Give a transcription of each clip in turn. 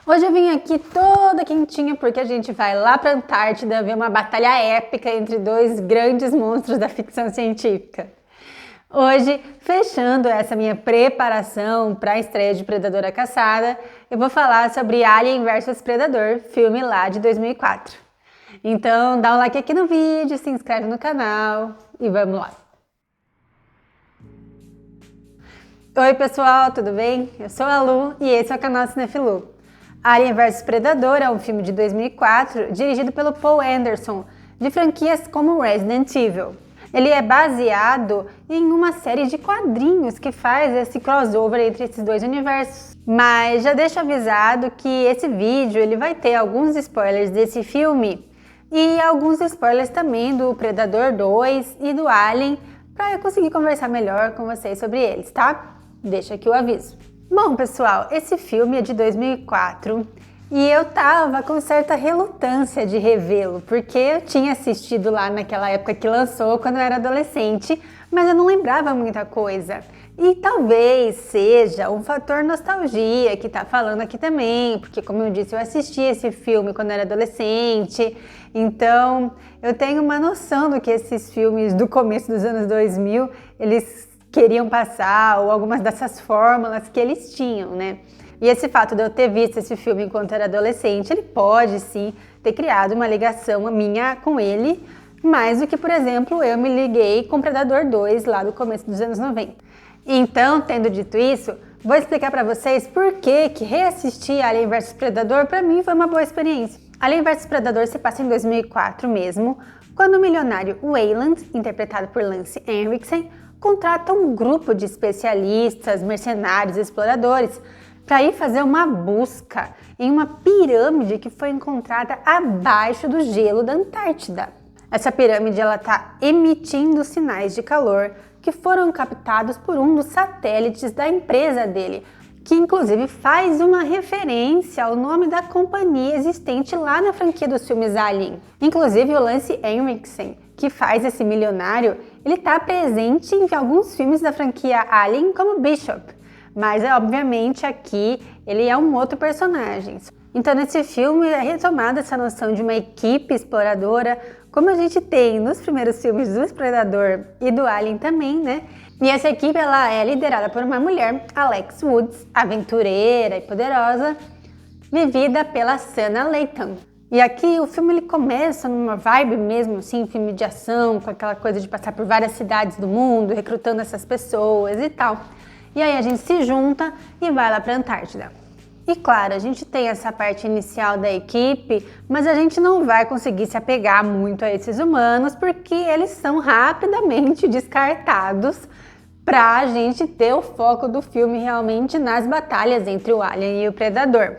Hoje eu vim aqui toda quentinha porque a gente vai lá para a Antártida ver uma batalha épica entre dois grandes monstros da ficção científica. Hoje, fechando essa minha preparação para a estreia de Predador a Caçada, eu vou falar sobre Alien vs Predador, filme lá de 2004. Então dá um like aqui no vídeo, se inscreve no canal e vamos lá! Oi pessoal, tudo bem? Eu sou a Lu e esse é o canal Cinefilu. Alien vs Predador é um filme de 2004 dirigido pelo Paul Anderson, de franquias como Resident Evil. Ele é baseado em uma série de quadrinhos que faz esse crossover entre esses dois universos. Mas já deixo avisado que esse vídeo ele vai ter alguns spoilers desse filme e alguns spoilers também do Predador 2 e do Alien, para eu conseguir conversar melhor com vocês sobre eles, tá? Deixa aqui o aviso. Bom, pessoal, esse filme é de 2004 e eu tava com certa relutância de revê-lo, porque eu tinha assistido lá naquela época que lançou, quando eu era adolescente, mas eu não lembrava muita coisa. E talvez seja um fator nostalgia que tá falando aqui também, porque como eu disse, eu assisti esse filme quando eu era adolescente, então eu tenho uma noção do que esses filmes do começo dos anos 2000, eles queriam passar, ou algumas dessas fórmulas que eles tinham, né? E esse fato de eu ter visto esse filme enquanto era adolescente, ele pode sim ter criado uma ligação minha com ele, mais do que, por exemplo, eu me liguei com Predador 2 lá do começo dos anos 90. Então, tendo dito isso, vou explicar para vocês por que reassistir Alien vs Predador para mim foi uma boa experiência. Alien vs Predador se passa em 2004 mesmo, quando o milionário Weyland, interpretado por Lance Henriksen, contrata um grupo de especialistas, mercenários e exploradores para ir fazer uma busca em uma pirâmide que foi encontrada abaixo do gelo da Antártida. Essa pirâmide está emitindo sinais de calor que foram captados por um dos satélites da empresa dele, que inclusive faz uma referência ao nome da companhia existente lá na franquia dos filmes Alien. Inclusive o Lance Henriksen, que faz esse milionário, ele está presente em alguns filmes da franquia Alien como Bishop, mas obviamente aqui ele é um outro personagem. Então nesse filme é retomada essa noção de uma equipe exploradora, como a gente tem nos primeiros filmes do Predador e do Alien também, né? E essa equipe ela é liderada por uma mulher, Alex Woods, aventureira e poderosa, vivida pela Sana Layton. E aqui o filme ele começa numa vibe mesmo, assim, filme de ação, com aquela coisa de passar por várias cidades do mundo, recrutando essas pessoas e tal. E aí a gente se junta e vai lá para a Antártida. E claro, a gente tem essa parte inicial da equipe, mas a gente não vai conseguir se apegar muito a esses humanos, porque eles são rapidamente descartados para a gente ter o foco do filme realmente nas batalhas entre o Alien e o Predador.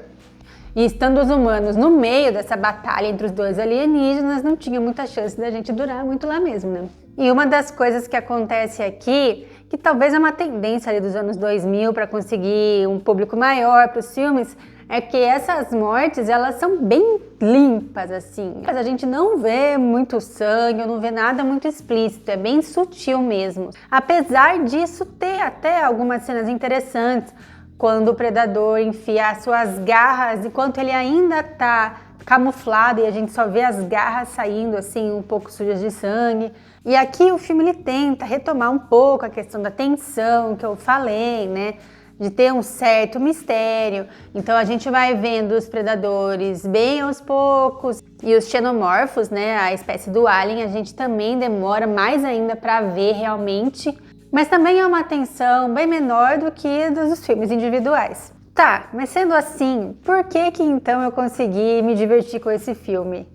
E estando os humanos no meio dessa batalha entre os dois alienígenas, não tinha muita chance da gente durar muito lá mesmo, né? E uma das coisas que acontece aqui, que talvez é uma tendência ali dos anos 2000 para conseguir um público maior para os filmes, é que essas mortes, elas são bem limpas, assim. Mas a gente não vê muito sangue, não vê nada muito explícito, é bem sutil mesmo. Apesar disso ter até algumas cenas interessantes, quando o predador enfia as suas garras, enquanto ele ainda está camuflado e a gente só vê as garras saindo assim um pouco sujas de sangue. E aqui o filme ele tenta retomar um pouco a questão da tensão que eu falei, né? De ter um certo mistério. Então a gente vai vendo os predadores bem aos poucos e os xenomorfos, né? A espécie do alien, a gente também demora mais ainda para ver realmente. Mas também é uma tensão bem menor do que dos filmes individuais. Tá, mas sendo assim, por que então eu consegui me divertir com esse filme?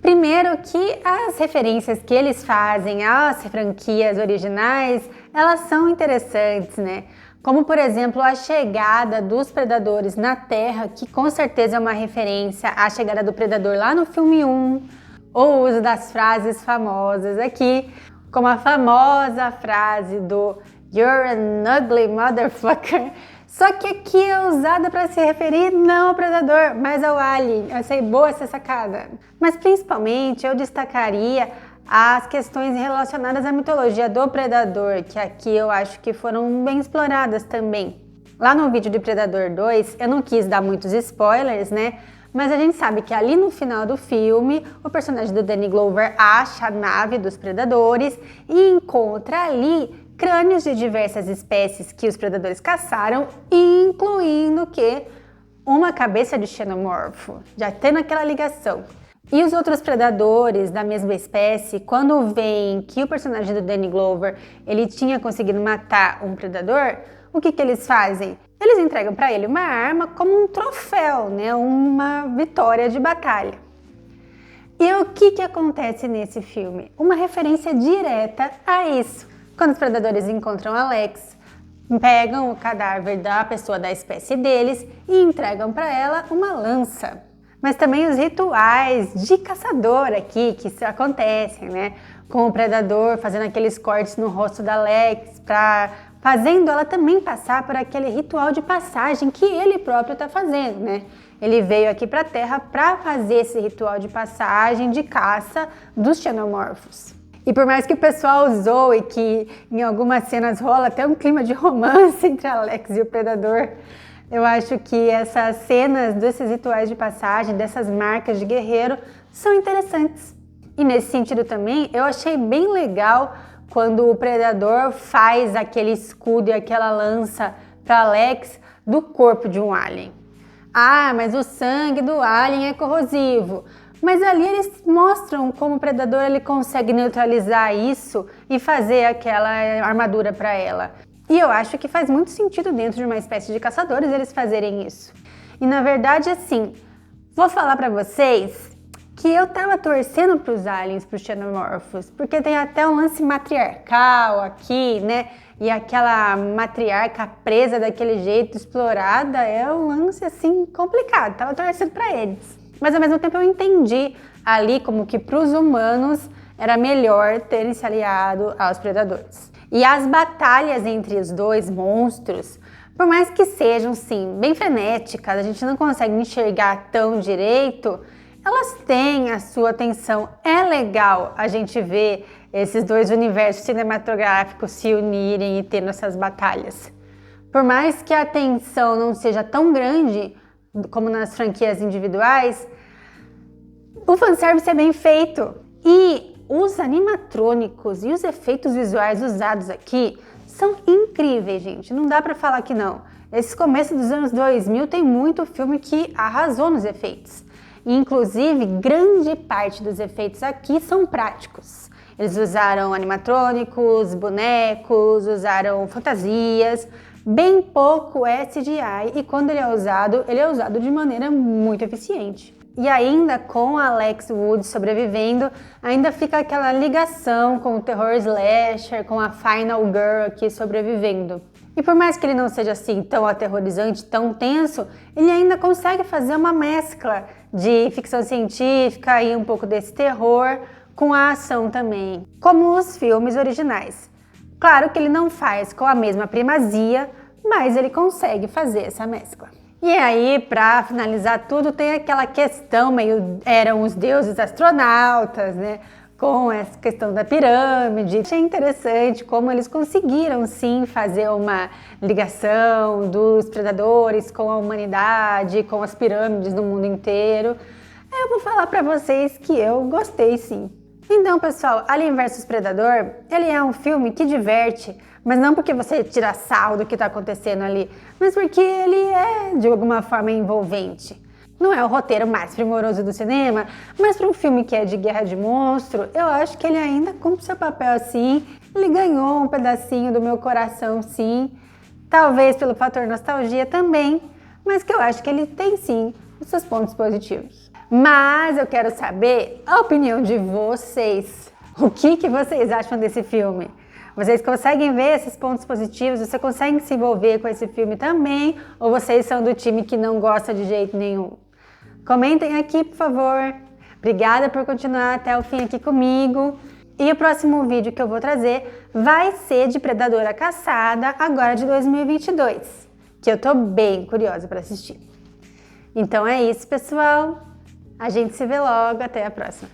Primeiro que as referências que eles fazem às franquias originais, elas são interessantes, né? Como, por exemplo, a chegada dos predadores na Terra, que com certeza é uma referência à chegada do predador lá no filme 1, ou o uso das frases famosas aqui, como a famosa frase do "You're an ugly motherfucker", só que aqui é usada para se referir não ao predador, mas ao alien. Eu achei boa essa sacada. Mas principalmente eu destacaria as questões relacionadas à mitologia do predador, que aqui eu acho que foram bem exploradas também. Lá no vídeo de Predador 2, eu não quis dar muitos spoilers, né? Mas a gente sabe que ali no final do filme, o personagem do Danny Glover acha a nave dos predadores e encontra ali crânios de diversas espécies que os predadores caçaram, incluindo que uma cabeça de xenomorfo, já tendo aquela ligação. E os outros predadores da mesma espécie, quando veem que o personagem do Danny Glover ele tinha conseguido matar um predador, o que eles fazem? Eles entregam para ele uma arma como um troféu, né? Uma vitória de batalha. E o que acontece nesse filme? Uma referência direta a isso. Quando os predadores encontram Alex, pegam o cadáver da pessoa da espécie deles e entregam para ela uma lança. Mas também os rituais de caçador aqui que acontecem, né? Com o predador fazendo aqueles cortes no rosto da Alex, fazendo ela também passar por aquele ritual de passagem que ele próprio está fazendo, né? Ele veio aqui para a Terra para fazer esse ritual de passagem, de caça dos xenomorfos. E por mais que o pessoal zoe que em algumas cenas rola até um clima de romance entre a Alex e o predador, eu acho que essas cenas desses rituais de passagem, dessas marcas de guerreiro, são interessantes. E nesse sentido também, eu achei bem legal quando o predador faz aquele escudo e aquela lança para Alex do corpo de um alien. Ah, mas o sangue do alien é corrosivo. Mas ali eles mostram como o predador ele consegue neutralizar isso e fazer aquela armadura para ela. E eu acho que faz muito sentido dentro de uma espécie de caçadores eles fazerem isso. E na verdade, assim, vou falar para vocês que eu tava torcendo pros aliens, pros xenomorfos, porque tem até um lance matriarcal aqui, né? E aquela matriarca presa daquele jeito, explorada, é um lance, assim, complicado. Tava torcendo pra eles. Mas ao mesmo tempo eu entendi ali como que pros humanos era melhor terem se aliado aos predadores. E as batalhas entre os dois monstros, por mais que sejam, sim, bem frenéticas, a gente não consegue enxergar tão direito, elas têm a sua atenção. É legal a gente ver esses dois universos cinematográficos se unirem e tendo essas batalhas. Por mais que a tensão não seja tão grande como nas franquias individuais, o fanservice é bem feito. E os animatrônicos e os efeitos visuais usados aqui são incríveis, gente. Não dá pra falar que não. Esse começo dos anos 2000 tem muito filme que arrasou nos efeitos. E, inclusive, grande parte dos efeitos aqui são práticos. Eles usaram animatrônicos, bonecos, usaram fantasias. Bem pouco é CGI e quando ele é usado de maneira muito eficiente. E ainda com a Alex Wood sobrevivendo, ainda fica aquela ligação com o terror slasher, com a Final Girl aqui sobrevivendo. E por mais que ele não seja assim tão aterrorizante, tão tenso, ele ainda consegue fazer uma mescla de ficção científica e um pouco desse terror com a ação também, como os filmes originais. Claro que ele não faz com a mesma primazia, mas ele consegue fazer essa mescla. E aí, para finalizar tudo, tem aquela questão meio eram os deuses astronautas, né? Com essa questão da pirâmide. Achei interessante como eles conseguiram sim fazer uma ligação dos predadores com a humanidade, com as pirâmides no mundo inteiro. Eu vou falar para vocês que eu gostei sim. Então, pessoal, Alien vs Predador, ele é um filme que diverte, mas não porque você tira sarro do que está acontecendo ali, mas porque ele é, de alguma forma, envolvente. Não é o roteiro mais primoroso do cinema, mas para um filme que é de guerra de monstro, eu acho que ele ainda cumpre seu papel assim. Ele ganhou um pedacinho do meu coração, sim. Talvez pelo fator nostalgia também, mas que eu acho que ele tem, sim, os seus pontos positivos. Mas eu quero saber a opinião de vocês. O que vocês acham desse filme? Vocês conseguem ver esses pontos positivos? Você consegue se envolver com esse filme também? Ou vocês são do time que não gosta de jeito nenhum? Comentem aqui, por favor. Obrigada por continuar até o fim aqui comigo. E o próximo vídeo que eu vou trazer vai ser de Predadora Caçada, agora de 2022. Que eu tô bem curiosa para assistir. Então é isso, pessoal. A gente se vê logo. Até a próxima.